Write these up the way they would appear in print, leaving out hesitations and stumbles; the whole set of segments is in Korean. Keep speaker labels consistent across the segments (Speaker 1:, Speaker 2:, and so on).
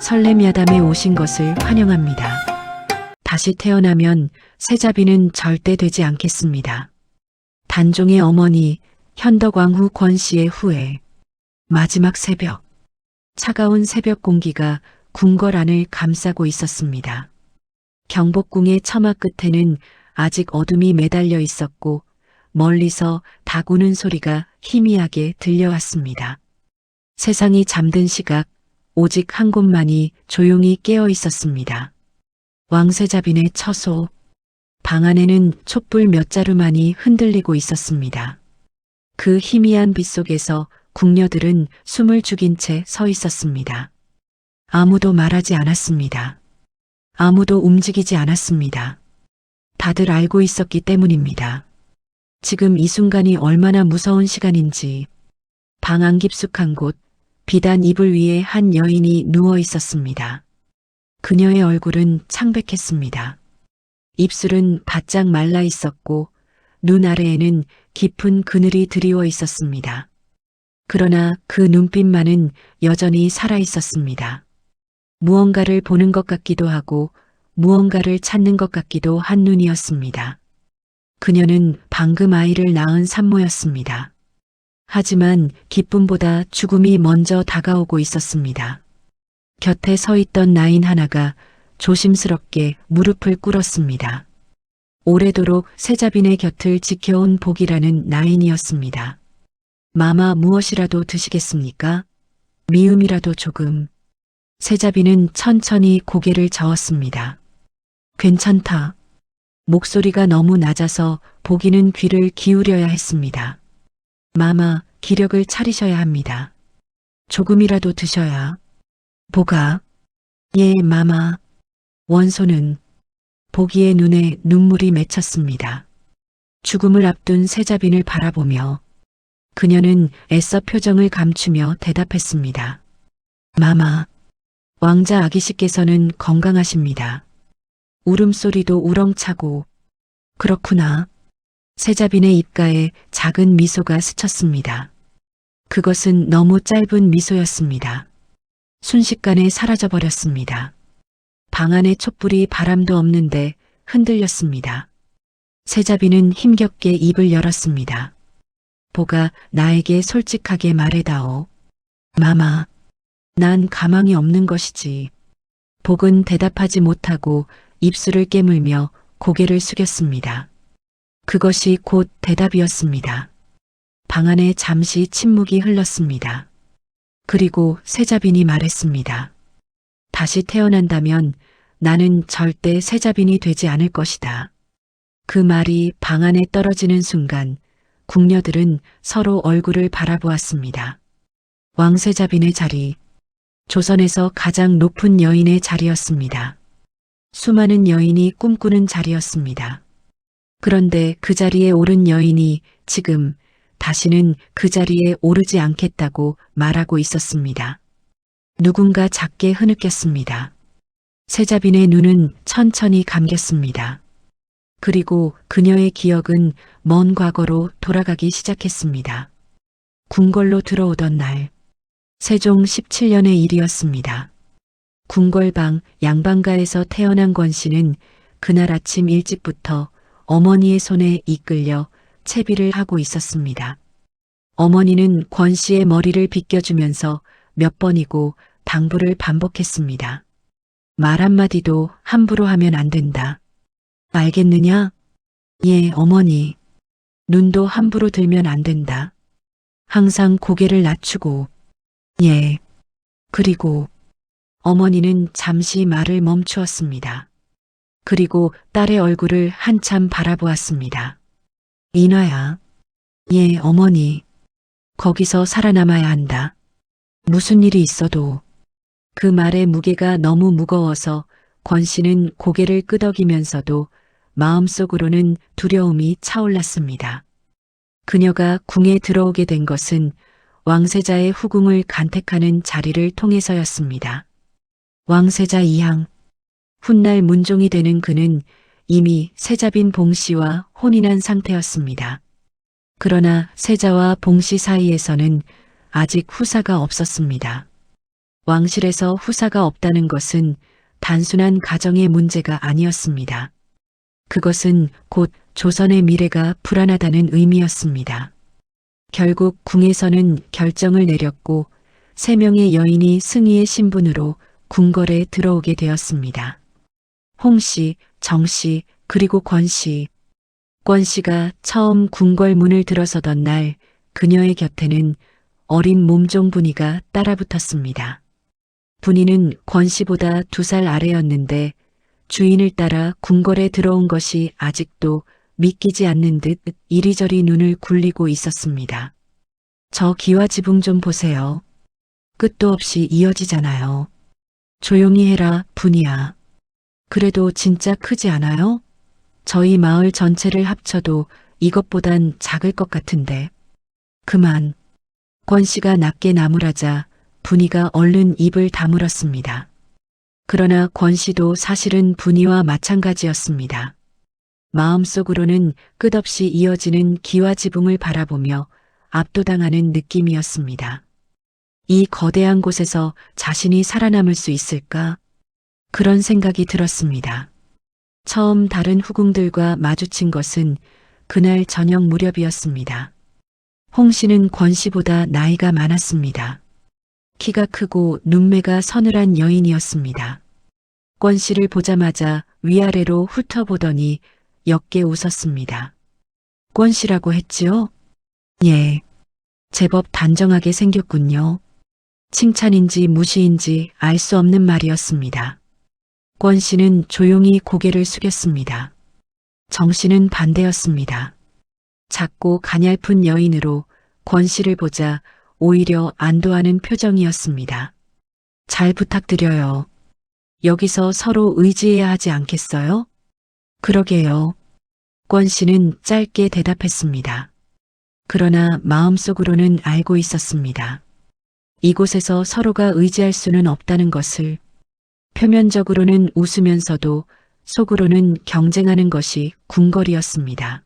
Speaker 1: 설렘야담에 오신 것을 환영합니다. 다시 태어나면 세자비는 절대 되지 않겠습니다. 단종의 어머니 현덕왕후 권씨의 후예. 마지막 새벽. 차가운 새벽 공기가 궁궐 안을 감싸고 있었습니다. 경복궁의 처마 끝에는 아직 어둠이 매달려 있었고 멀리서 닭 우는 소리가 희미하게 들려왔습니다. 세상이 잠든 시각, 오직 한 곳만이 조용히 깨어 있었습니다. 왕세자빈의 처소. 방 안에는 촛불 몇 자루만이 흔들리고 있었습니다. 그 희미한 빛 속에서 궁녀들은 숨을 죽인 채 서 있었습니다. 아무도 말하지 않았습니다. 아무도 움직이지 않았습니다. 다들 알고 있었기 때문입니다. 지금 이 순간이 얼마나 무서운 시간인지. 방 안 깊숙한 곳, 비단 이불 위에 한 여인이 누워 있었습니다. 그녀의 얼굴은 창백했습니다. 입술은 바짝 말라 있었고 눈 아래에는 깊은 그늘이 드리워 있었습니다. 그러나 그 눈빛만은 여전히 살아 있었습니다. 무언가를 보는 것 같기도 하고 무언가를 찾는 것 같기도 한 눈이었습니다. 그녀는 방금 아이를 낳은 산모였습니다. 하지만 기쁨보다 죽음이 먼저 다가오고 있었습니다. 곁에 서 있던 나인 하나가 조심스럽게 무릎을 꿇었습니다. 오래도록 세자빈의 곁을 지켜온 복이라는 나인이었습니다. 마마 무엇이라도 드시겠습니까? 미음이라도 조금. 세자빈은 천천히 고개를 저었습니다. 괜찮다. 목소리가 너무 낮아서 복이는 귀를 기울여야 했습니다. 마마, 기력을 차리셔야 합니다. 조금이라도 드셔야. 보가. 예, 마마. 원소는. 보기의 눈에 눈물이 맺혔습니다. 죽음을 앞둔 세자빈을 바라보며 그녀는 애써 표정을 감추며 대답했습니다. 마마, 왕자 아기씨께서는 건강하십니다. 울음소리도 우렁차고. 그렇구나. 세자빈의 입가에 작은 미소가 스쳤습니다. 그것은 너무 짧은 미소였습니다. 순식간에 사라져버렸습니다. 방 안의 촛불이 바람도 없는데 흔들렸습니다. 세자빈은 힘겹게 입을 열었습니다. 보가 나에게 솔직하게 말해다오. 마마, 난 가망이 없는 것이지. 복은 대답하지 못하고 입술을 깨물며 고개를 숙였습니다. 그것이 곧 대답이었습니다. 방 안에 잠시 침묵이 흘렀습니다. 그리고 세자빈이 말했습니다. 다시 태어난다면 나는 절대 세자빈이 되지 않을 것이다. 그 말이 방 안에 떨어지는 순간 궁녀들은 서로 얼굴을 바라보았습니다. 왕세자빈의 자리, 조선에서 가장 높은 여인의 자리였습니다. 수많은 여인이 꿈꾸는 자리였습니다. 그런데 그 자리에 오른 여인이 지금 다시는 그 자리에 오르지 않겠다고 말하고 있었습니다. 누군가 작게 흐느꼈습니다. 세자빈의 눈은 천천히 감겼습니다. 그리고 그녀의 기억은 먼 과거로 돌아가기 시작했습니다. 궁궐로 들어오던 날, 세종 17년의 일이었습니다. 궁궐방 양방가에서 태어난 권씨는 그날 아침 일찍부터 어머니의 손에 이끌려 채비를 하고 있었습니다. 어머니는 권씨의 머리를 빗겨주면서 몇 번이고 당부를 반복했습니다. 말 한마디도 함부로 하면 안 된다. 알겠느냐? 예, 어머니. 눈도 함부로 들면 안 된다. 항상 고개를 낮추고. 예. 그리고 어머니는 잠시 말을 멈추었습니다. 그리고 딸의 얼굴을 한참 바라보았습니다. 인화야. 예, 어머니. 거기서 살아남아야 한다. 무슨 일이 있어도. 그 말의 무게가 너무 무거워서 권씨는 고개를 끄덕이면서도 마음속으로는 두려움이 차올랐습니다. 그녀가 궁에 들어오게 된 것은 왕세자의 후궁을 간택하는 자리를 통해서였습니다. 왕세자 이항. 훗날 문종이 되는 그는 이미 세자빈 봉씨와 혼인한 상태였습니다. 그러나 세자와 봉씨 사이에서는 아직 후사가 없었습니다. 왕실에서 후사가 없다는 것은 단순한 가정의 문제가 아니었습니다. 그것은 곧 조선의 미래가 불안하다는 의미였습니다. 결국 궁에서는 결정을 내렸고 3명의 여인이 승희의 신분으로 궁궐에 들어오게 되었습니다. 홍씨, 정씨, 그리고 권씨. 권씨가 처음 궁궐 문을 들어서던 날 그녀의 곁에는 어린 몸종 분이가 따라붙었습니다. 분이는 권씨보다 2살 아래였는데 주인을 따라 궁궐에 들어온 것이 아직도 믿기지 않는 듯 이리저리 눈을 굴리고 있었습니다. 저 기와지붕 좀 보세요. 끝도 없이 이어지잖아요. 조용히 해라, 분이야. 그래도 진짜 크지 않아요? 저희 마을 전체를 합쳐도 이것보단 작을 것 같은데. 그만. 권씨가 낮게 나무라자 분이가 얼른 입을 다물었습니다. 그러나 권씨도 사실은 분이와 마찬가지였습니다. 마음속으로는 끝없이 이어지는 기와지붕을 바라보며 압도당하는 느낌이었습니다. 이 거대한 곳에서 자신이 살아남을 수 있을까? 그런 생각이 들었습니다. 처음 다른 후궁들과 마주친 것은 그날 저녁 무렵이었습니다. 홍씨는 권씨보다 나이가 많았습니다. 키가 크고 눈매가 서늘한 여인이었습니다. 권씨를 보자마자 위아래로 훑어보더니 옅게 웃었습니다. 권씨라고 했지요? 예. 제법 단정하게 생겼군요. 칭찬인지 무시인지 알 수 없는 말이었습니다. 권씨는 조용히 고개를 숙였습니다. 정씨는 반대였습니다. 작고 가냘픈 여인으로 권씨를 보자 오히려 안도하는 표정이었습니다. 잘 부탁드려요. 여기서 서로 의지해야 하지 않겠어요? 그러게요. 권씨는 짧게 대답했습니다. 그러나 마음속으로는 알고 있었습니다. 이곳에서 서로가 의지할 수는 없다는 것을. 표면적으로는 웃으면서도 속으로는 경쟁하는 것이 궁궐이었습니다.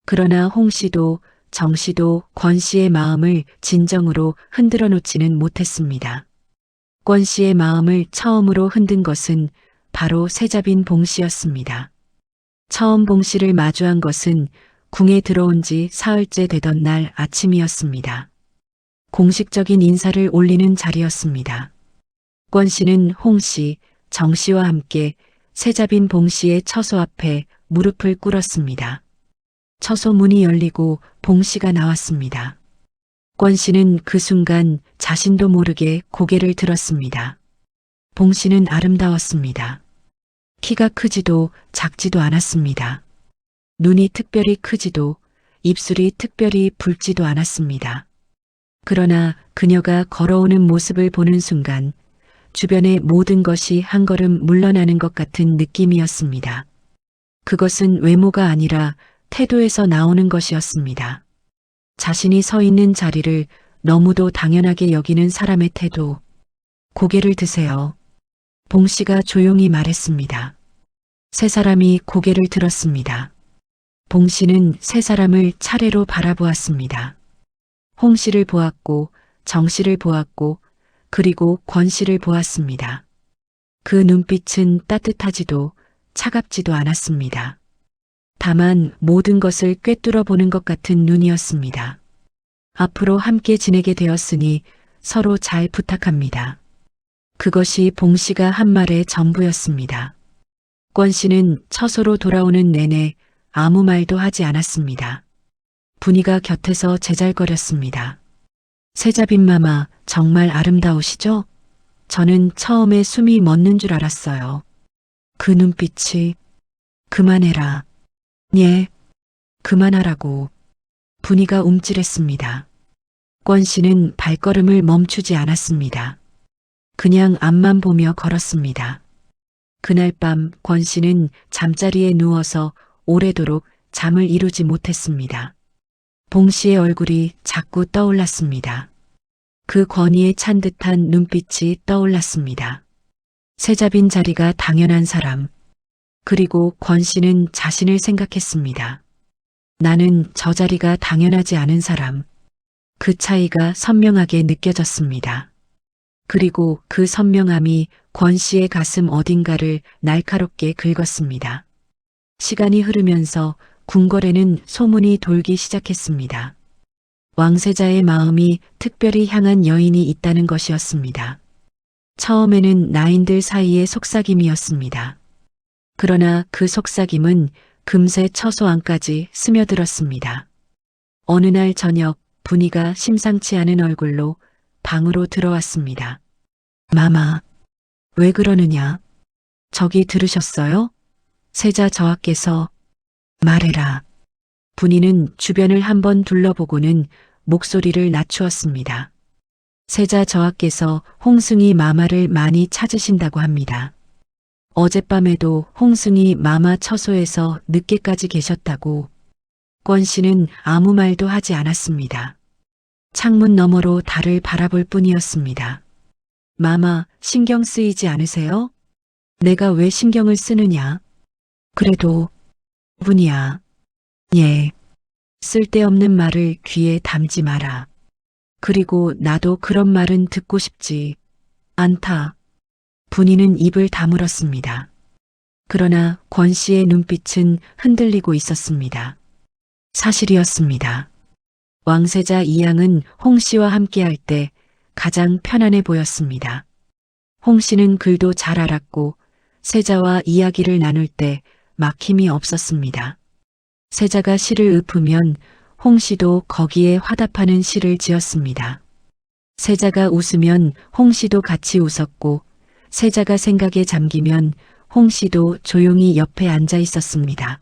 Speaker 1: 그러나 홍씨도 정씨도 권씨의 마음을 진정으로 흔들어 놓지는 못했습니다. 권씨의 마음을 처음으로 흔든 것은 바로 세자빈 봉씨였습니다. 처음 봉씨를 마주한 것은 궁에 들어온 지 사흘째 되던 날 아침이었습니다. 공식적인 인사를 올리는 자리였습니다. 권씨는 홍씨, 정씨와 함께 세자빈 봉씨의 처소 앞에 무릎을 꿇었습니다. 처소 문이 열리고 봉씨가 나왔습니다. 권씨는 그 순간 자신도 모르게 고개를 들었습니다. 봉씨는 아름다웠습니다. 키가 크지도 작지도 않았습니다. 눈이 특별히 크지도 입술이 특별히 붉지도 않았습니다. 그러나 그녀가 걸어오는 모습을 보는 순간 주변의 모든 것이 한 걸음 물러나는 것 같은 느낌이었습니다. 그것은 외모가 아니라 태도에서 나오는 것이었습니다. 자신이 서 있는 자리를 너무도 당연하게 여기는 사람의 태도. 고개를 드세요. 봉씨가 조용히 말했습니다. 세 사람이 고개를 들었습니다. 봉씨는 세 사람을 차례로 바라보았습니다. 홍씨를 보았고 정씨를 보았고 그리고 권씨를 보았습니다. 그 눈빛은 따뜻하지도 차갑지도 않았습니다. 다만 모든 것을 꿰뚫어 보는 것 같은 눈이었습니다. 앞으로 함께 지내게 되었으니 서로 잘 부탁합니다. 그것이 봉씨가 한 말의 전부였습니다. 권씨는 처소로 돌아오는 내내 아무 말도 하지 않았습니다. 분이가 곁에서 제잘거렸습니다. 세자빈 마마 정말 아름다우시죠? 저는 처음에 숨이 멎는 줄 알았어요. 그 눈빛이. 그만해라. 예, 그만하라고. 분이가 움찔했습니다. 권씨는 발걸음을 멈추지 않았습니다. 그냥 앞만 보며 걸었습니다. 그날 밤 권씨는 잠자리에 누워서 오래도록 잠을 이루지 못했습니다. 봉씨의 얼굴이 자꾸 떠올랐습니다. 그 권위에 찬 듯한 눈빛이 떠올랐습니다. 세자빈 자리가 당연한 사람. 그리고 권씨는 자신을 생각했습니다. 나는 저 자리가 당연하지 않은 사람. 그 차이가 선명하게 느껴졌습니다. 그리고 그 선명함이 권 씨의 가슴 어딘가를 날카롭게 긁었습니다. 시간이 흐르면서 궁궐에는 소문이 돌기 시작했습니다. 왕세자의 마음이 특별히 향한 여인이 있다는 것이었습니다. 처음에는 나인들 사이의 속삭임이었습니다. 그러나 그 속삭임은 금세 처소 안까지 스며들었습니다. 어느 날 저녁 분이가 심상치 않은 얼굴로 방으로 들어왔습니다. 마마, 왜 그러느냐? 저기 들으셨어요? 세자 저하께서 말해라. 분이는 주변을 한번 둘러보고는 목소리를 낮추었습니다. 세자 저하께서 홍승이 마마를 많이 찾으신다고 합니다. 어젯밤에도 홍승이 마마 처소에서 늦게까지 계셨다고. 권 씨는 아무 말도 하지 않았습니다. 창문 너머로 달을 바라볼 뿐이었습니다. 마마, 신경 쓰이지 않으세요? 내가 왜 신경을 쓰느냐? 그래도 분이야. 예. 쓸데없는 말을 귀에 담지 마라. 그리고 나도 그런 말은 듣고 싶지 않다. 분이는 입을 다물었습니다. 그러나 권 씨의 눈빛은 흔들리고 있었습니다. 사실이었습니다. 왕세자 이양은 홍 씨와 함께할 때 가장 편안해 보였습니다. 홍 씨는 글도 잘 알았고 세자와 이야기를 나눌 때 막힘이 없었습니다. 세자가 시를 읊으면 홍 씨도 거기에 화답하는 시를 지었습니다. 세자가 웃으면 홍 씨도 같이 웃었고 세자가 생각에 잠기면 홍 씨도 조용히 옆에 앉아 있었습니다.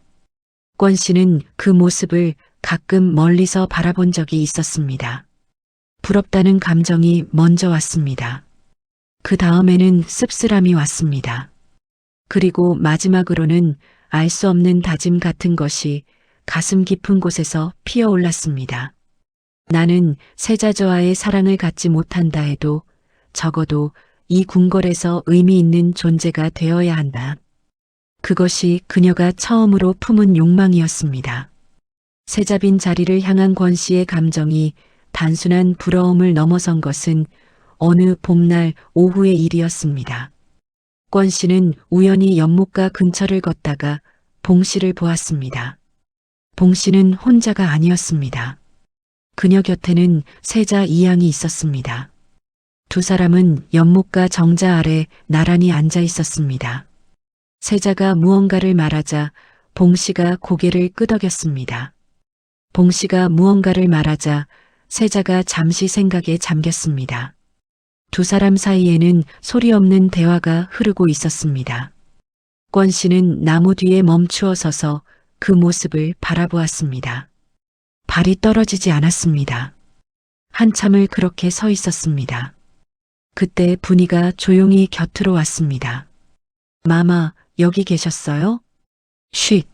Speaker 1: 권 씨는 그 모습을 가끔 멀리서 바라본 적이 있었습니다. 부럽다는 감정이 먼저 왔습니다. 그 다음에는 씁쓸함이 왔습니다. 그리고 마지막으로는 알 수 없는 다짐 같은 것이 가슴 깊은 곳에서 피어올랐습니다. 나는 세자저하의 사랑을 갖지 못한다 해도 적어도 이 궁궐에서 의미 있는 존재가 되어야 한다. 그것이 그녀가 처음으로 품은 욕망이었습니다. 세자빈 자리를 향한 권 씨의 감정이 단순한 부러움을 넘어선 것은 어느 봄날 오후의 일이었습니다. 권 씨는 우연히 연못가 근처를 걷다가 봉 씨를 보았습니다. 봉 씨는 혼자가 아니었습니다. 그녀 곁에는 세자 이양이 있었습니다. 두 사람은 연못가 정자 아래 나란히 앉아 있었습니다. 세자가 무언가를 말하자 봉 씨가 고개를 끄덕였습니다. 봉 씨가 무언가를 말하자 세자가 잠시 생각에 잠겼습니다. 두 사람 사이에는 소리 없는 대화가 흐르고 있었습니다. 권 씨는 나무 뒤에 멈추어 서서 그 모습을 바라보았습니다. 발이 떨어지지 않았습니다. 한참을 그렇게 서 있었습니다. 그때 분이가 조용히 곁으로 왔습니다. 마마, 여기 계셨어요? 쉿.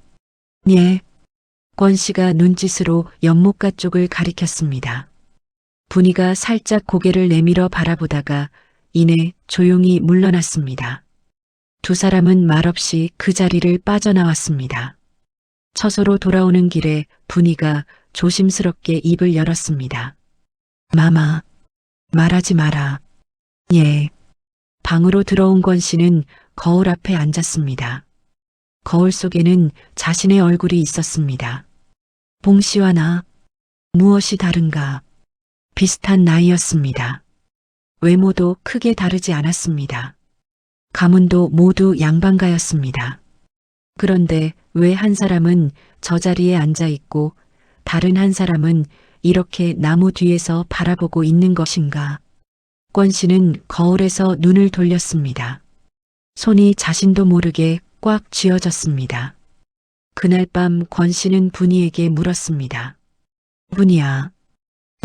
Speaker 1: 예. 권 씨가 눈짓으로 연못가 쪽을 가리켰습니다. 분이가 살짝 고개를 내밀어 바라보다가 이내 조용히 물러났습니다. 두 사람은 말없이 그 자리를 빠져나왔습니다. 처소로 돌아오는 길에 분이가 조심스럽게 입을 열었습니다. 마마, 말하지 마라. 예. 방으로 들어온 권 씨는 거울 앞에 앉았습니다. 거울 속에는 자신의 얼굴이 있었습니다. 봉 씨와 나, 무엇이 다른가? 비슷한 나이였습니다. 외모도 크게 다르지 않았습니다. 가문도 모두 양반가였습니다. 그런데 왜 한 사람은 저 자리에 앉아 있고 다른 한 사람은 이렇게 나무 뒤에서 바라보고 있는 것인가? 권 씨는 거울에서 눈을 돌렸습니다. 손이 자신도 모르게 꽉 쥐어졌습니다. 그날 밤 권 씨는 분이에게 물었습니다. 분이야.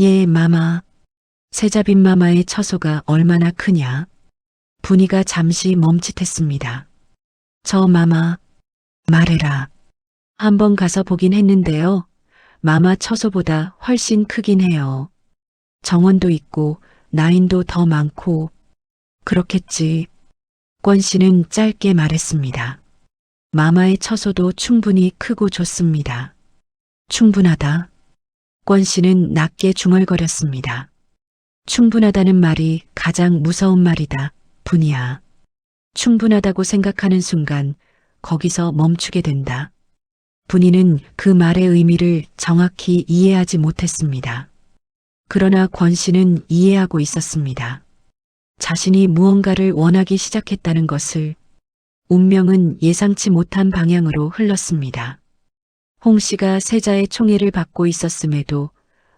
Speaker 1: 예, 마마. 세자빈 마마의 처소가 얼마나 크냐? 분이가 잠시 멈칫했습니다. 저 마마, 말해라. 한번 가서 보긴 했는데요. 마마 처소보다 훨씬 크긴 해요. 정원도 있고 나인도 더 많고 그렇겠지. 권 씨는 짧게 말했습니다. 마마의 처소도 충분히 크고 좋습니다. 충분하다. 권 씨는 낮게 중얼거렸습니다. 충분하다는 말이 가장 무서운 말이다, 분이야. 충분하다고 생각하는 순간 거기서 멈추게 된다. 분이는 그 말의 의미를 정확히 이해하지 못했습니다. 그러나 권 씨는 이해하고 있었습니다. 자신이 무언가를 원하기 시작했다는 것을. 운명은 예상치 못한 방향으로 흘렀습니다. 홍 씨가 세자의 총애를 받고 있었음에도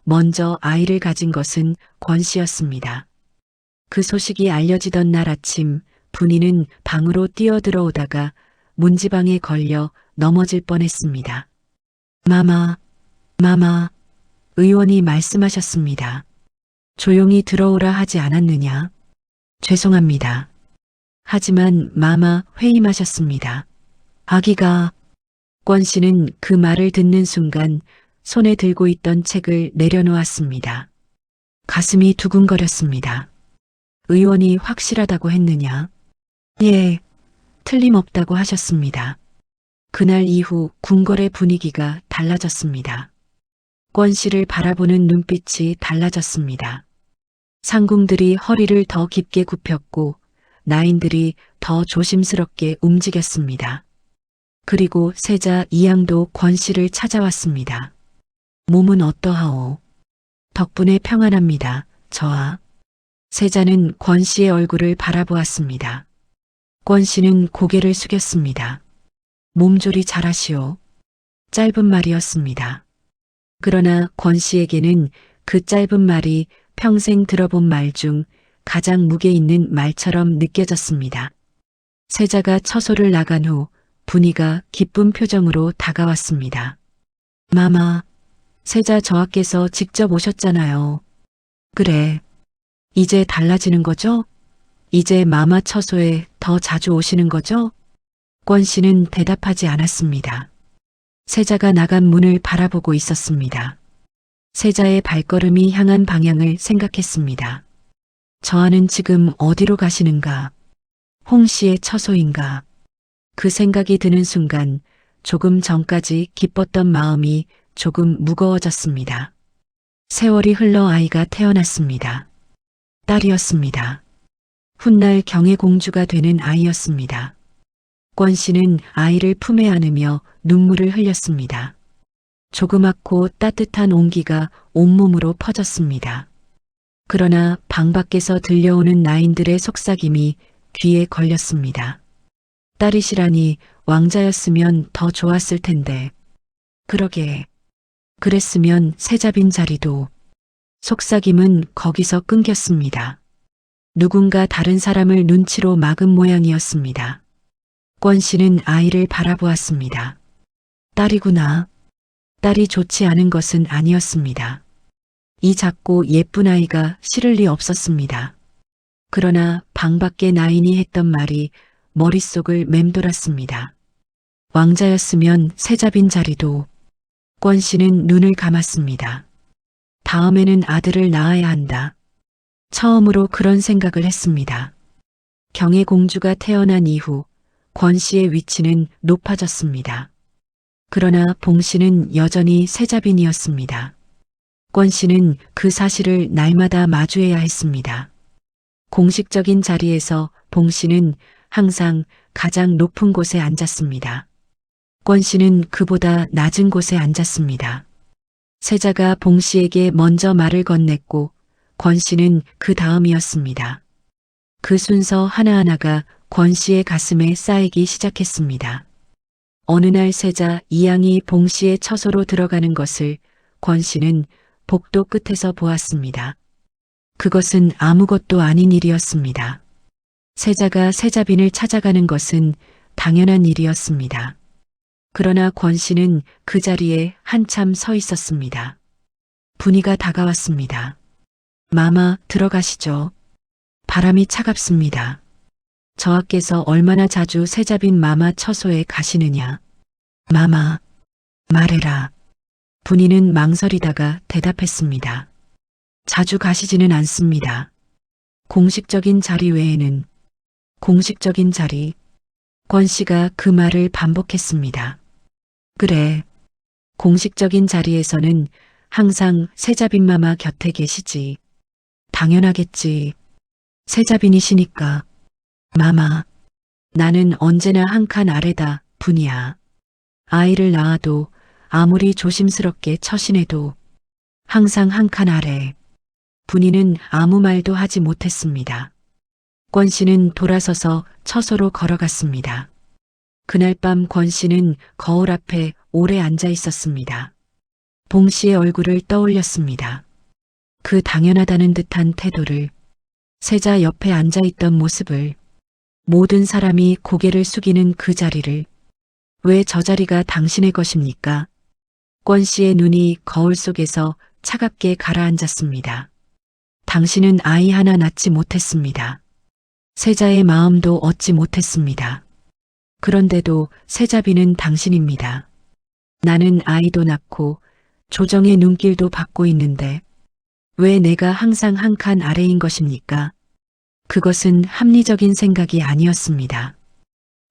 Speaker 1: 먼저 아이를 가진 것은 권 씨였습니다. 그 소식이 알려지던 날 아침 분이는 방으로 뛰어들어오다가 문지방에 걸려 넘어질 뻔했습니다. 마마, 마마, 의원이 말씀하셨습니다. 조용히 들어오라 하지 않았느냐? 죄송합니다. 하지만 마마 회임하셨습니다. 아기가. 권 씨는 그 말을 듣는 순간 손에 들고 있던 책을 내려놓았습니다. 가슴이 두근거렸습니다. 의원이 확실하다고 했느냐? 예, 틀림없다고 하셨습니다. 그날 이후 궁궐의 분위기가 달라졌습니다. 권 씨를 바라보는 눈빛이 달라졌습니다. 상궁들이 허리를 더 깊게 굽혔고 나인들이 더 조심스럽게 움직였습니다. 그리고 세자 이양도 권 씨를 찾아왔습니다. 몸은 어떠하오? 덕분에 평안합니다. 저하. 세자는 권 씨의 얼굴을 바라보았습니다. 권 씨는 고개를 숙였습니다. 몸조리 잘하시오. 짧은 말이었습니다. 그러나 권 씨에게는 그 짧은 말이 평생 들어본 말 중 가장 무게 있는 말처럼 느껴졌습니다. 세자가 처소를 나간 후 분이가 기쁜 표정으로 다가왔습니다. 마마, 세자 저하께서 직접 오셨잖아요. 그래. 이제 달라지는 거죠? 이제 마마 처소에 더 자주 오시는 거죠? 권 씨는 대답하지 않았습니다. 세자가 나간 문을 바라보고 있었습니다. 세자의 발걸음이 향한 방향을 생각했습니다. 저하는 지금 어디로 가시는가? 홍 씨의 처소인가? 그 생각이 드는 순간 조금 전까지 기뻤던 마음이 조금 무거워졌습니다. 세월이 흘러 아이가 태어났습니다. 딸이었습니다. 훗날 경혜공주가 되는 아이였습니다. 권 씨는 아이를 품에 안으며 눈물을 흘렸습니다. 조그맣고 따뜻한 온기가 온몸으로 퍼졌습니다. 그러나 방 밖에서 들려오는 나인들의 속삭임이 귀에 걸렸습니다. 딸이시라니 왕자였으면 더 좋았을 텐데. 그러게. 그랬으면 세자빈 자리도. 속삭임은 거기서 끊겼습니다. 누군가 다른 사람을 눈치로 막은 모양이었습니다. 권 씨는 아이를 바라보았습니다. 딸이구나. 딸이 좋지 않은 것은 아니었습니다. 이 작고 예쁜 아이가 싫을 리 없었습니다. 그러나 방 밖의 나인이 했던 말이 머릿속을 맴돌았습니다. 왕자였으면 세자빈 자리도. 권 씨는 눈을 감았습니다. 다음에는 아들을 낳아야 한다. 처음으로 그런 생각을 했습니다. 경혜공주가 태어난 이후 권 씨의 위치는 높아졌습니다. 그러나 봉 씨는 여전히 세자빈이었습니다. 권 씨는 그 사실을 날마다 마주해야 했습니다. 공식적인 자리에서 봉 씨는 항상 가장 높은 곳에 앉았습니다. 권 씨는 그보다 낮은 곳에 앉았습니다. 세자가 봉 씨에게 먼저 말을 건넸고 권 씨는 그 다음이었습니다. 그 순서 하나하나가 권 씨의 가슴에 쌓이기 시작했습니다. 어느 날 세자 이양이 봉 씨의 처소로 들어가는 것을 권 씨는 복도 끝에서 보았습니다. 그것은 아무것도 아닌 일이었습니다. 세자가 세자빈을 찾아가는 것은 당연한 일이었습니다. 그러나 권 씨는 그 자리에 한참 서 있었습니다. 분이가 다가왔습니다. 마마, 들어가시죠. 바람이 차갑습니다. 저하께서 얼마나 자주 세자빈 마마 처소에 가시느냐. 마마, 말해라. 분이는 망설이다가 대답했습니다. 자주 가시지는 않습니다. 공식적인 자리 외에는. 공식적인 자리. 권 씨가 그 말을 반복했습니다. 그래. 공식적인 자리에서는 항상 세자빈 마마 곁에 계시지. 당연하겠지. 세자빈이시니까. 마마, 나는 언제나 한 칸 아래다, 분이야. 아이를 낳아도 아무리 조심스럽게 처신해도 항상 한 칸 아래. 분이는 아무 말도 하지 못했습니다. 권 씨는 돌아서서 처소로 걸어갔습니다. 그날 밤 권 씨는 거울 앞에 오래 앉아 있었습니다. 봉 씨의 얼굴을 떠올렸습니다. 그 당연하다는 듯한 태도를, 세자 옆에 앉아 있던 모습을, 모든 사람이 고개를 숙이는 그 자리를. 왜 저 자리가 당신의 것입니까? 권 씨의 눈이 거울 속에서 차갑게 가라앉았습니다. 당신은 아이 하나 낳지 못했습니다. 세자의 마음도 얻지 못했습니다. 그런데도 세자비는 당신입니다. 나는 아이도 낳고 조정의 눈길도 받고 있는데 왜 내가 항상 한 칸 아래인 것입니까? 그것은 합리적인 생각이 아니었습니다.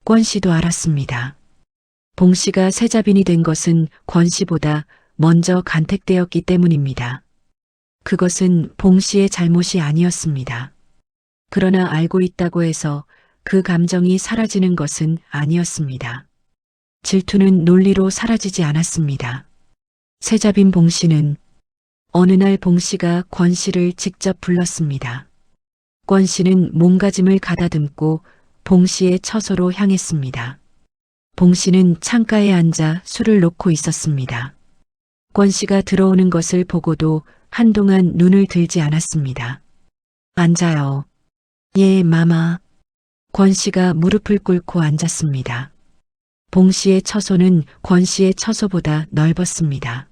Speaker 1: 권 씨도 알았습니다. 봉 씨가 세자빈이 된 것은 권 씨보다 먼저 간택되었기 때문입니다. 그것은 봉 씨의 잘못이 아니었습니다. 그러나 알고 있다고 해서 그 감정이 사라지는 것은 아니었습니다. 질투는 논리로 사라지지 않았습니다. 세자빈 봉 씨는 어느 날 봉 씨가 권 씨를 직접 불렀습니다. 권 씨는 몸가짐을 가다듬고 봉 씨의 처소로 향했습니다. 봉 씨는 창가에 앉아 술을 놓고 있었습니다. 권 씨가 들어오는 것을 보고도 한동안 눈을 들지 않았습니다. 앉아요. 예, 마마. 권 씨가 무릎을 꿇고 앉았습니다. 봉 씨의 처소는 권 씨의 처소보다 넓었습니다.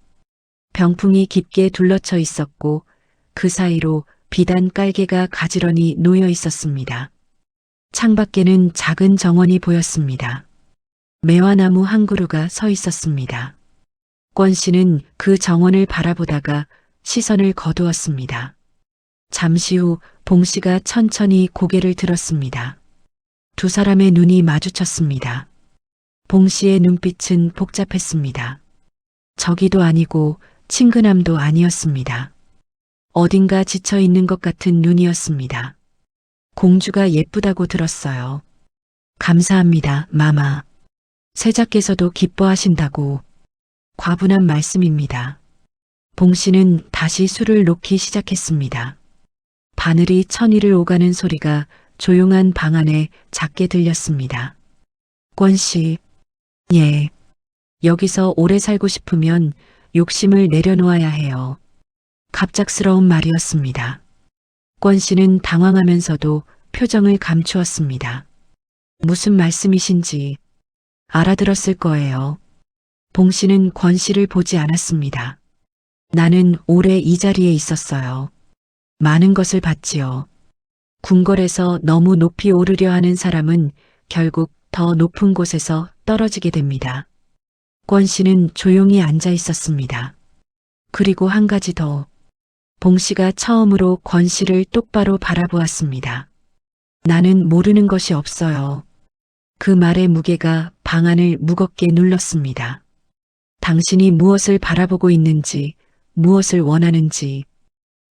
Speaker 1: 병풍이 깊게 둘러쳐 있었고 그 사이로 비단 깔개가 가지런히 놓여 있었습니다. 창밖에는 작은 정원이 보였습니다. 매화나무 한 그루가 서 있었습니다. 권 씨는 그 정원을 바라보다가 시선을 거두었습니다. 잠시 후 봉 씨가 천천히 고개를 들었습니다. 두 사람의 눈이 마주쳤습니다. 봉 씨의 눈빛은 복잡했습니다. 저기도 아니고 친근함도 아니었습니다. 어딘가 지쳐 있는 것 같은 눈이었습니다. 공주가 예쁘다고 들었어요. 감사합니다, 마마. 세자께서도 기뻐하신다고. 과분한 말씀입니다. 봉 씨는 다시 술을 놓기 시작했습니다. 바늘이 천위를 오가는 소리가 조용한 방 안에 작게 들렸습니다. 권 씨, 예. 여기서 오래 살고 싶으면 욕심을 내려놓아야 해요. 갑작스러운 말이었습니다. 권 씨는 당황하면서도 표정을 감추었습니다. 무슨 말씀이신지 알아들었을 거예요. 봉 씨는 권 씨를 보지 않았습니다. 나는 오래 이 자리에 있었어요. 많은 것을 봤지요. 궁궐에서 너무 높이 오르려 하는 사람은 결국 더 높은 곳에서 떨어지게 됩니다. 권 씨는 조용히 앉아 있었습니다. 그리고 한 가지 더. 봉 씨가 처음으로 권 씨를 똑바로 바라보았습니다. 나는 모르는 것이 없어요. 그 말의 무게가 방 안을 무겁게 눌렀습니다. 당신이 무엇을 바라보고 있는지, 무엇을 원하는지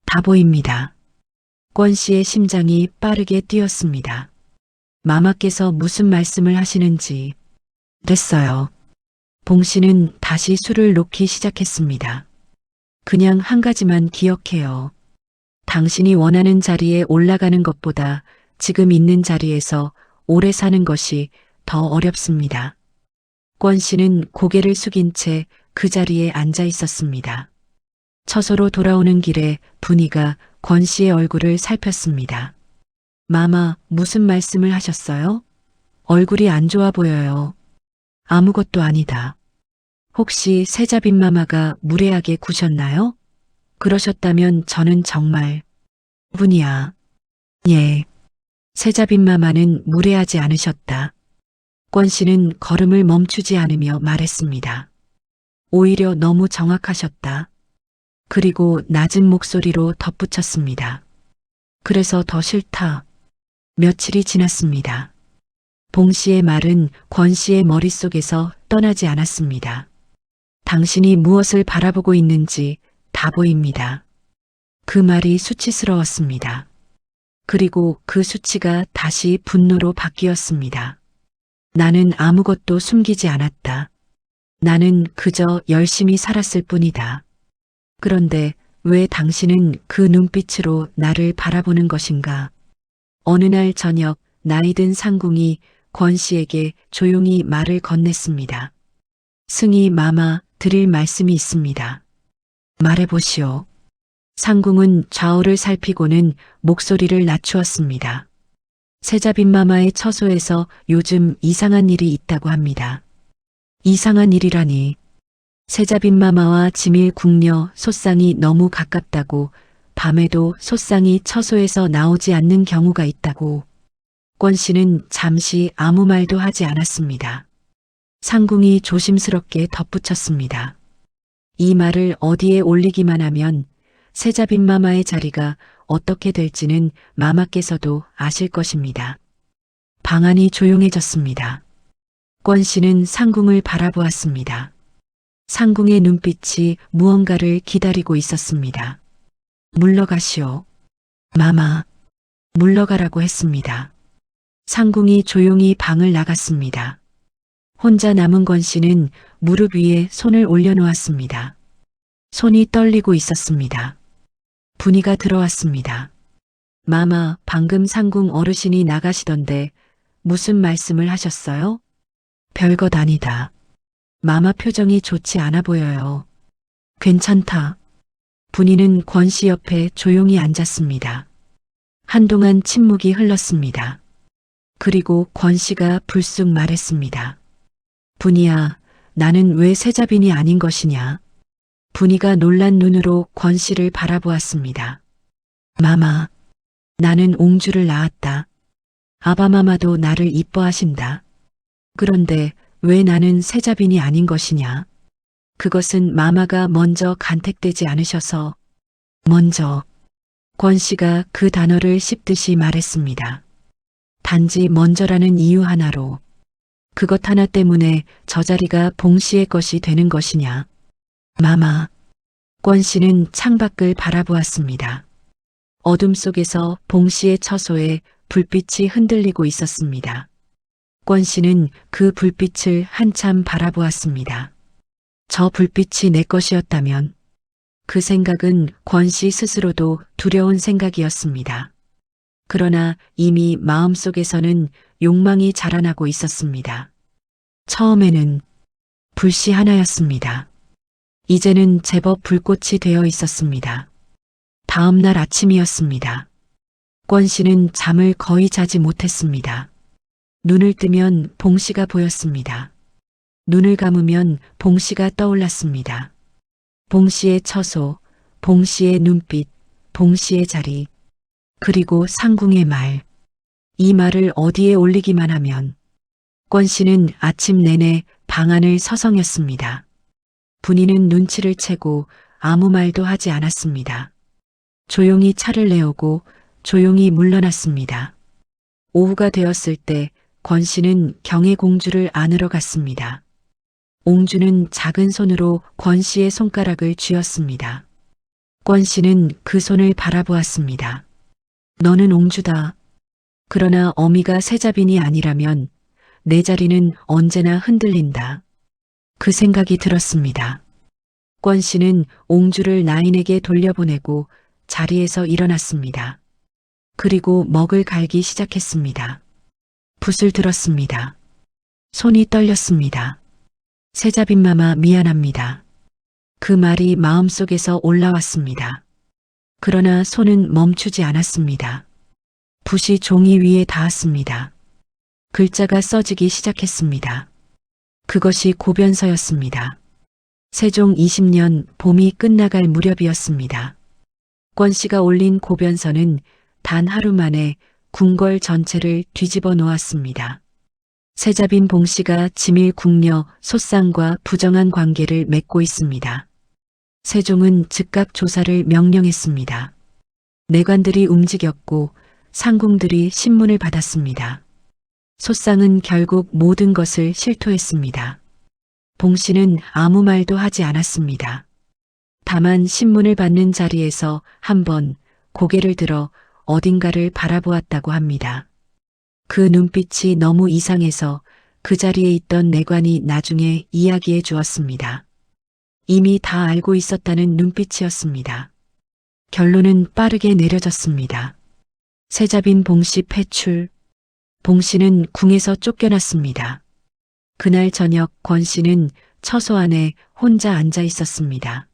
Speaker 1: 다 보입니다. 권 씨의 심장이 빠르게 뛰었습니다. 마마께서 무슨 말씀을 하시는지. 됐어요. 봉 씨는 다시 술을 놓기 시작했습니다. 그냥 한 가지만 기억해요. 당신이 원하는 자리에 올라가는 것보다 지금 있는 자리에서 오래 사는 것이 더 어렵습니다. 권 씨는 고개를 숙인 채 그 자리에 앉아 있었습니다. 처소로 돌아오는 길에 분이가 권 씨의 얼굴을 살폈습니다. 마마, 무슨 말씀을 하셨어요? 얼굴이 안 좋아 보여요. 아무것도 아니다. 혹시 세자빈 마마가 무례하게 구셨나요? 그러셨다면 저는 정말. 분이야. 예. 세자빈 마마는 무례하지 않으셨다. 권 씨는 걸음을 멈추지 않으며 말했습니다. 오히려 너무 정확하셨다. 그리고 낮은 목소리로 덧붙였습니다. 그래서 더 싫다. 며칠이 지났습니다. 봉 씨의 말은 권 씨의 머릿속에서 떠나지 않았습니다. 당신이 무엇을 바라보고 있는지 다 보입니다. 그 말이 수치스러웠습니다. 그리고 그 수치가 다시 분노로 바뀌었습니다. 나는 아무것도 숨기지 않았다. 나는 그저 열심히 살았을 뿐이다. 그런데 왜 당신은 그 눈빛으로 나를 바라보는 것인가? 어느 날 저녁 나이 든 상궁이 권 씨에게 조용히 말을 건넸습니다. 승희 마마 드릴 말씀이 있습니다. 말해보시오. 상궁은 좌우를 살피고는 목소리를 낮추었습니다. 세자빈 마마의 처소에서 요즘 이상한 일이 있다고 합니다. 이상한 일이라니. 세자빈 마마와 지밀 궁녀 소쌍이 너무 가깝다고 밤에도 소쌍이 처소에서 나오지 않는 경우가 있다고. 권 씨는 잠시 아무 말도 하지 않았습니다. 상궁이 조심스럽게 덧붙였습니다. 이 말을 어디에 올리기만 하면 세자빈 마마의 자리가 어떻게 될지는 마마께서도 아실 것입니다. 방안이 조용해졌습니다. 권 씨는 상궁을 바라보았습니다. 상궁의 눈빛이 무언가를 기다리고 있었습니다. 물러가시오. 마마. 물러가라고 했습니다. 상궁이 조용히 방을 나갔습니다. 혼자 남은 권 씨는 무릎 위에 손을 올려놓았습니다. 손이 떨리고 있었습니다. 분이가 들어왔습니다. 마마, 방금 상궁 어르신이 나가시던데 무슨 말씀을 하셨어요? 별것 아니다. 마마 표정이 좋지 않아 보여요. 괜찮다. 분이는 권 씨 옆에 조용히 앉았습니다. 한동안 침묵이 흘렀습니다. 그리고 권 씨가 불쑥 말했습니다. 분이야, 나는 왜 세자빈이 아닌 것이냐? 분이가 놀란 눈으로 권 씨를 바라보았습니다. 마마, 나는 옹주를 낳았다. 아바마마도 나를 이뻐하신다. 그런데 왜 나는 세자빈이 아닌 것이냐? 그것은 마마가 먼저 간택되지 않으셔서. 먼저. 권 씨가 그 단어를 씹듯이 말했습니다. 단지 먼저라는 이유 하나로. 그것 하나 때문에 저 자리가 봉 씨의 것이 되는 것이냐? 마마. 권 씨는 창밖을 바라보았습니다. 어둠 속에서 봉 씨의 처소에 불빛이 흔들리고 있었습니다. 권 씨는 그 불빛을 한참 바라보았습니다. 저 불빛이 내 것이었다면. 그 생각은 권 씨 스스로도 두려운 생각이었습니다. 그러나 이미 마음속에서는 욕망이 자라나고 있었습니다. 처음에는 불씨 하나였습니다. 이제는 제법 불꽃이 되어 있었습니다. 다음 날 아침이었습니다. 권 씨는 잠을 거의 자지 못했습니다. 눈을 뜨면 봉 씨가 보였습니다. 눈을 감으면 봉 씨가 떠올랐습니다. 봉 씨의 처소, 봉 씨의 눈빛, 봉 씨의 자리, 그리고 상궁의 말. 이 말을 어디에 올리기만 하면. 권 씨는 아침 내내 방 안을 서성였습니다. 분이는 눈치를 채고 아무 말도 하지 않았습니다. 조용히 차를 내오고 조용히 물러났습니다. 오후가 되었을 때 권 씨는 경의 공주를 안으러 갔습니다. 옹주는 작은 손으로 권 씨의 손가락을 쥐었습니다. 권 씨는 그 손을 바라보았습니다. 너는 옹주다. 그러나 어미가 세자빈이 아니라면 내 자리는 언제나 흔들린다. 그 생각이 들었습니다. 권 씨는 옹주를 나인에게 돌려보내고 자리에서 일어났습니다. 그리고 먹을 갈기 시작했습니다. 붓을 들었습니다. 손이 떨렸습니다. 세자빈 마마 미안합니다. 그 말이 마음속에서 올라왔습니다. 그러나 손은 멈추지 않았습니다. 붓이 종이 위에 닿았습니다. 글자가 써지기 시작했습니다. 그것이 고변서였습니다. 세종 20년 봄이 끝나갈 무렵이었습니다. 권 씨가 올린 고변서는 단 하루 만에 궁궐 전체를 뒤집어 놓았습니다. 세자빈 봉 씨가 지밀 궁녀 소쌍과 부정한 관계를 맺고 있습니다. 세종은 즉각 조사를 명령했습니다. 내관들이 움직였고 상궁들이 신문을 받았습니다. 소쌍은 결국 모든 것을 실토했습니다. 봉 씨는 아무 말도 하지 않았습니다. 다만 신문을 받는 자리에서 한번 고개를 들어 어딘가를 바라보았다고 합니다. 그 눈빛이 너무 이상해서 그 자리에 있던 내관이 나중에 이야기해 주었습니다. 이미 다 알고 있었다는 눈빛이었습니다. 결론은 빠르게 내려졌습니다. 세자빈 봉씨 패출. 봉씨는 궁에서 쫓겨났습니다. 그날 저녁 권 씨는 처소 안에 혼자 앉아 있었습니다.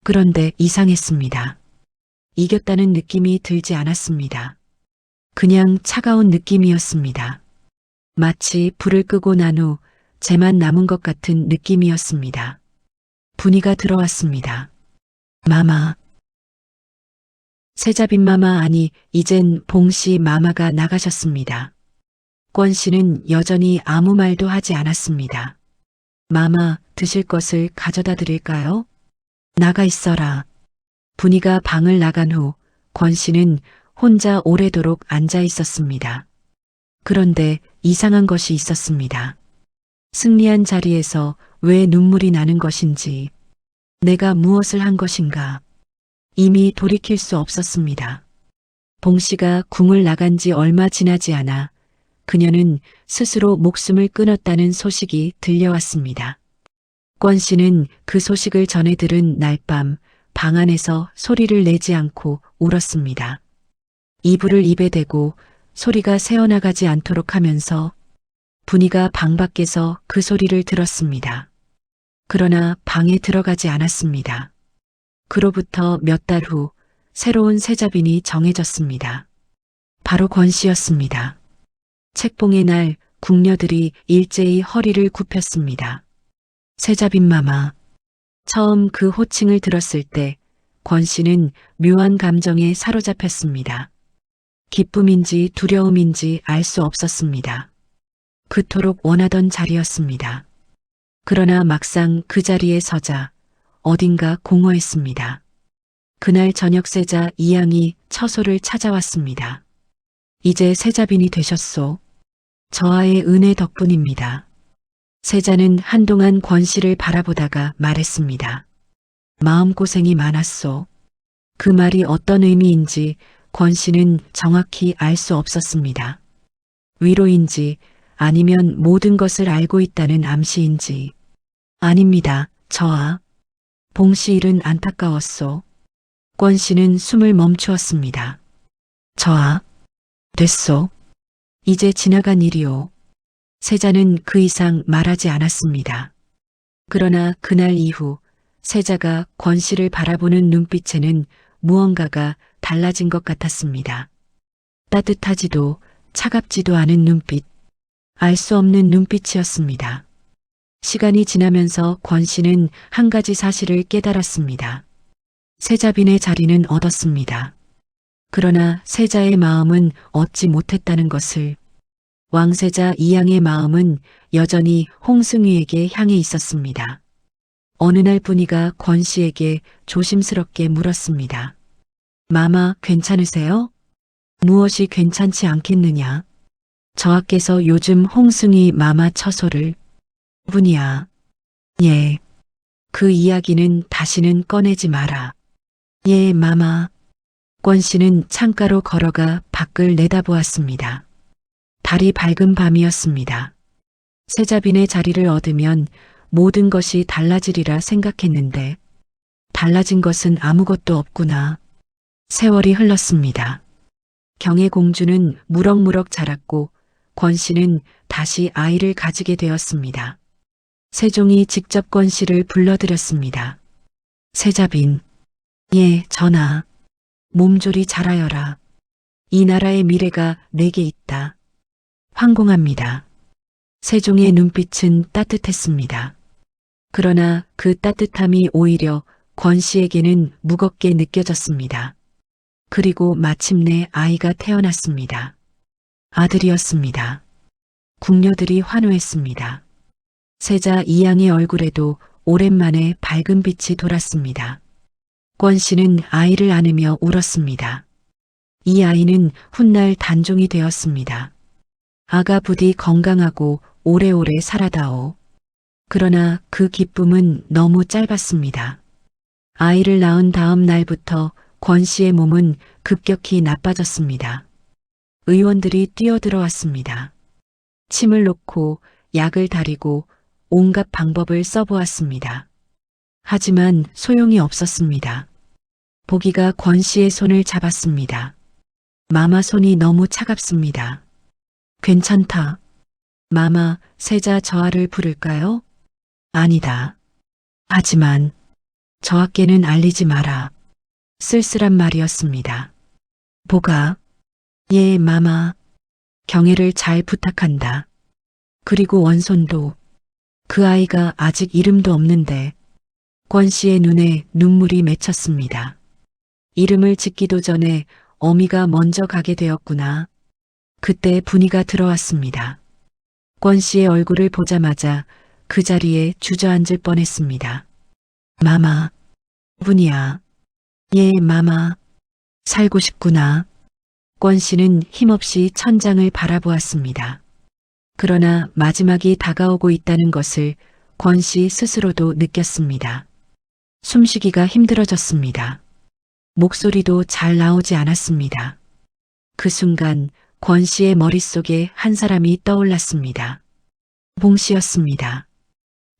Speaker 1: 그런데 이상했습니다. 이겼다는 느낌이 들지 않았습니다. 그냥 차가운 느낌이었습니다. 마치 불을 끄고 난 후 재만 남은 것 같은 느낌이었습니다. 분이가 들어왔습니다. 마마. 세자빈 마마 아니 이젠 봉씨 마마가 나가셨습니다. 권 씨는 여전히 아무 말도 하지 않았습니다. 마마 드실 것을 가져다 드릴까요? 나가 있어라. 분이가 방을 나간 후 권 씨는 혼자 오래도록 앉아 있었습니다. 그런데 이상한 것이 있었습니다. 승리한 자리에서 왜 눈물이 나는 것인지, 내가 무엇을 한 것인가, 이미 돌이킬 수 없었습니다. 봉 씨가 궁을 나간 지 얼마 지나지 않아 그녀는 스스로 목숨을 끊었다는 소식이 들려왔습니다. 권 씨는 그 소식을 전해 들은 날 밤 방 안에서 소리를 내지 않고 울었습니다. 이불을 입에 대고 소리가 새어나가지 않도록 하면서 분이가 방 밖에서 그 소리를 들었습니다. 그러나 방에 들어가지 않았습니다. 그로부터 몇 달 후 새로운 세자빈이 정해졌습니다. 바로 권 씨였습니다. 책봉의 날 궁녀들이 일제히 허리를 굽혔습니다. 세자빈 마마. 처음 그 호칭을 들었을 때 권 씨는 묘한 감정에 사로잡혔습니다. 기쁨인지 두려움인지 알 수 없었습니다. 그토록 원하던 자리였습니다. 그러나 막상 그 자리에 서자 어딘가 공허했습니다. 그날 저녁 세자 이양이 처소를 찾아왔습니다. 이제 세자빈이 되셨소. 저하의 은혜 덕분입니다. 세자는 한동안 권 씨를 바라보다가 말했습니다. 마음고생이 많았소. 그 말이 어떤 의미인지 권 씨는 정확히 알 수 없었습니다. 위로인지 아니면 모든 것을 알고 있다는 암시인지. 아닙니다. 저하. 봉 씨 일은 안타까웠소. 권 씨는 숨을 멈추었습니다. 저하. 됐소. 이제 지나간 일이오. 세자는 그 이상 말하지 않았습니다. 그러나 그날 이후 세자가 권 씨를 바라보는 눈빛에는 무언가가 달라진 것 같았습니다. 따뜻하지도 차갑지도 않은 눈빛, 알 수 없는 눈빛이었습니다. 시간이 지나면서 권 씨는 한 가지 사실을 깨달았습니다. 세자빈의 자리는 얻었습니다. 그러나 세자의 마음은 얻지 못했다는 것을, 왕세자 이양의 마음은 여전히 홍승위에게 향해 있었습니다. 어느 날 분이가 권 씨에게 조심스럽게 물었습니다. 마마 괜찮으세요? 무엇이 괜찮지 않겠느냐? 저하께서 요즘 홍승위 마마 처소를. 분이야. 예. 그 이야기는 다시는 꺼내지 마라. 예, 마마. 권 씨는 창가로 걸어가 밖을 내다보았습니다. 달이 밝은 밤이었습니다. 세자빈의 자리를 얻으면 모든 것이 달라지리라 생각했는데 달라진 것은 아무것도 없구나. 세월이 흘렀습니다. 경의 공주는 무럭무럭 자랐고 권 씨는 다시 아이를 가지게 되었습니다. 세종이 직접 권 씨를 불러들였습니다. 세자빈. 예, 전하. 몸조리 잘하여라. 이 나라의 미래가 내게 있다. 황공합니다. 세종의 눈빛은 따뜻했습니다. 그러나 그 따뜻함이 오히려 권 씨에게는 무겁게 느껴졌습니다. 그리고 마침내 아이가 태어났습니다. 아들이었습니다. 궁녀들이 환호했습니다. 세자 이양의 얼굴에도 오랜만에 밝은 빛이 돌았습니다. 권 씨는 아이를 안으며 울었습니다. 이 아이는 훗날 단종이 되었습니다. 아가 부디 건강하고 오래오래 살아다오. 그러나 그 기쁨은 너무 짧았습니다. 아이를 낳은 다음 날부터 권 씨의 몸은 급격히 나빠졌습니다. 의원들이 뛰어들어왔습니다. 침을 놓고 약을 다리고 온갖 방법을 써보았습니다. 하지만 소용이 없었습니다. 보기가 권 씨의 손을 잡았습니다. 마마 손이 너무 차갑습니다. 괜찮다. 마마, 세자 저하를 부를까요? 아니다. 하지만 저하께는 알리지 마라. 쓸쓸한 말이었습니다. 보가, 예, 마마. 경애를 잘 부탁한다. 그리고 원손도. 그 아이가 아직 이름도 없는데. 권 씨의 눈에 눈물이 맺혔습니다. 이름을 짓기도 전에 어미가 먼저 가게 되었구나. 그때 분이가 들어왔습니다. 권 씨의 얼굴을 보자마자 그 자리에 주저앉을 뻔했습니다. 마마, 분이야. 예, 마마. 살고 싶구나. 권 씨는 힘없이 천장을 바라보았습니다. 그러나 마지막이 다가오고 있다는 것을 권 씨 스스로도 느꼈습니다. 숨쉬기가 힘들어졌습니다. 목소리도 잘 나오지 않았습니다. 그 순간 권 씨의 머릿속에 한 사람이 떠올랐습니다. 봉 씨였습니다.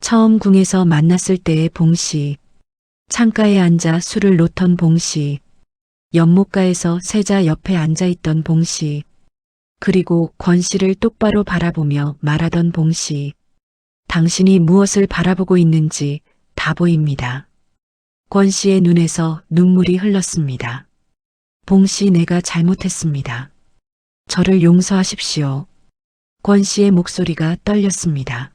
Speaker 1: 처음 궁에서 만났을 때의 봉 씨. 창가에 앉아 술을 놓던 봉 씨. 연못가에서 세자 옆에 앉아있던 봉 씨. 그리고 권 씨를 똑바로 바라보며 말하던 봉 씨. 당신이 무엇을 바라보고 있는지 다 보입니다. 권 씨의 눈에서 눈물이 흘렀습니다. 봉 씨, 내가 잘못했습니다. 저를 용서하십시오. 권 씨의 목소리가 떨렸습니다.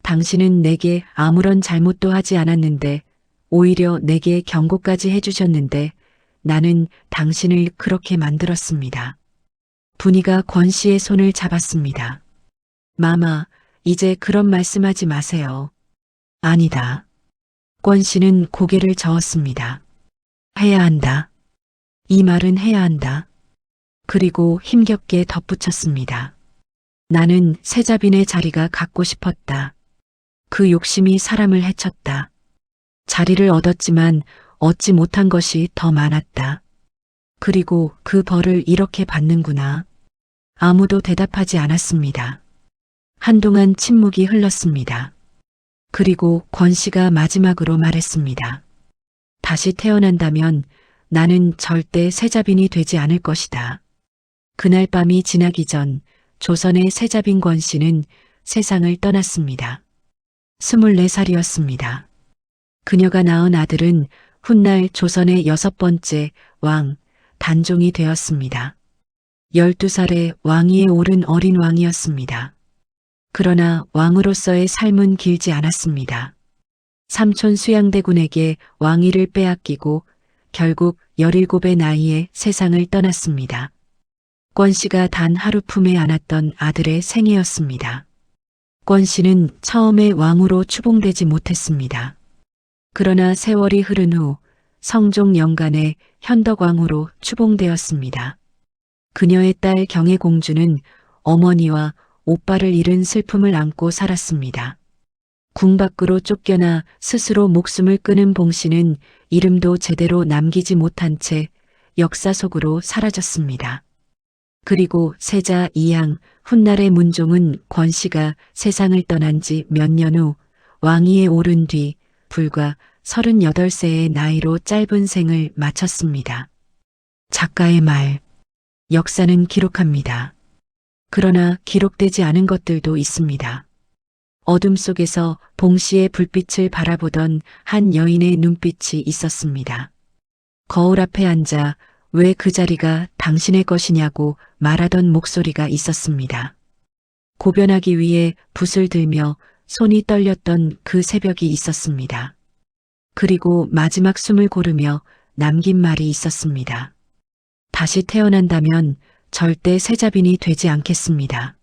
Speaker 1: 당신은 내게 아무런 잘못도 하지 않았는데 오히려 내게 경고까지 해주셨는데 나는 당신을 그렇게 만들었습니다. 분이가 권 씨의 손을 잡았습니다. 마마, 이제 그런 말씀하지 마세요. 아니다. 권 씨는 고개를 저었습니다. 해야 한다. 이 말은 해야 한다. 그리고 힘겹게 덧붙였습니다. 나는 세자빈의 자리가 갖고 싶었다. 그 욕심이 사람을 해쳤다. 자리를 얻었지만 얻지 못한 것이 더 많았다. 그리고 그 벌을 이렇게 받는구나. 아무도 대답하지 않았습니다. 한동안 침묵이 흘렀습니다. 그리고 권 씨가 마지막으로 말했습니다. 다시 태어난다면 나는 절대 세자빈이 되지 않을 것이다. 그날 밤이 지나기 전 조선의 세자빈 권 씨는 세상을 떠났습니다. 24살이었습니다. 그녀가 낳은 아들은 훗날 조선의 6번째 왕, 단종이 되었습니다. 12살에 왕위에 오른 어린 왕이었습니다. 그러나 왕으로서의 삶은 길지 않았습니다. 삼촌 수양대군에게 왕위를 빼앗기고 결국 17의 나이에 세상을 떠났습니다. 권 씨가 단 하루 품에 안았던 아들의 생애였습니다. 권 씨는 처음에 왕으로 추봉되지 못했습니다. 그러나 세월이 흐른 후 성종 연간에 현덕왕후로 추봉되었습니다. 그녀의 딸 경혜공주는 어머니와 오빠를 잃은 슬픔을 안고 살았습니다. 궁 밖으로 쫓겨나 스스로 목숨을 끊은 봉 씨는 이름도 제대로 남기지 못한 채 역사 속으로 사라졌습니다. 그리고 세자 이양 훗날의 문종은 권 씨가 세상을 떠난 지 몇 년 후 왕위에 오른 뒤 불과 38세의 나이로 짧은 생을 마쳤습니다. 작가의 말, 역사는 기록합니다. 그러나 기록되지 않은 것들도 있습니다. 어둠 속에서 봉 씨의 불빛을 바라보던 한 여인의 눈빛이 있었습니다. 거울 앞에 앉아 왜 그 자리가 당신의 것이냐고 말하던 목소리가 있었습니다. 고변하기 위해 붓을 들며 손이 떨렸던 그 새벽이 있었습니다. 그리고 마지막 숨을 고르며 남긴 말이 있었습니다. 다시 태어난다면 절대 세자빈이 되지 않겠습니다.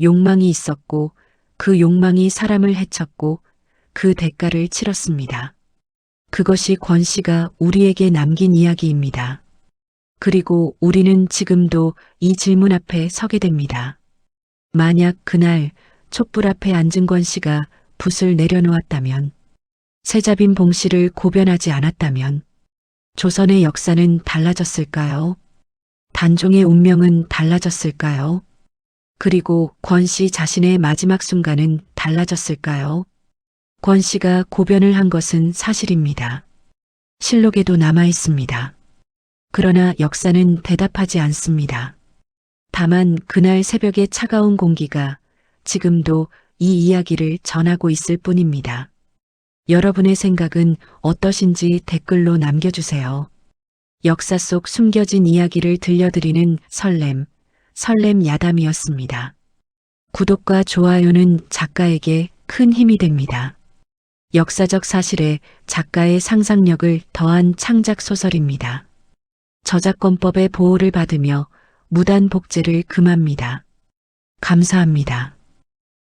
Speaker 1: 욕망이 있었고 그 욕망이 사람을 해쳤고 그 대가를 치렀습니다. 그것이 권 씨가 우리에게 남긴 이야기입니다. 그리고 우리는 지금도 이 질문 앞에 서게 됩니다. 만약 그날 촛불 앞에 앉은 권 씨가 붓을 내려놓았다면 세자빈 봉씨를 고변하지 않았다면 조선의 역사는 달라졌을까요? 단종의 운명은 달라졌을까요? 그리고 권 씨 자신의 마지막 순간은 달라졌을까요? 권 씨가 고변을 한 것은 사실입니다. 실록에도 남아 있습니다. 그러나 역사는 대답하지 않습니다. 다만 그날 새벽의 차가운 공기가 지금도 이 이야기를 전하고 있을 뿐입니다. 여러분의 생각은 어떠신지 댓글로 남겨주세요. 역사 속 숨겨진 이야기를 들려드리는 설렘 야담이었습니다. 구독과 좋아요는 작가에게 큰 힘이 됩니다. 역사적 사실에 작가의 상상력을 더한 창작 소설입니다. 저작권법의 보호를 받으며 무단 복제를 금합니다. 감사합니다.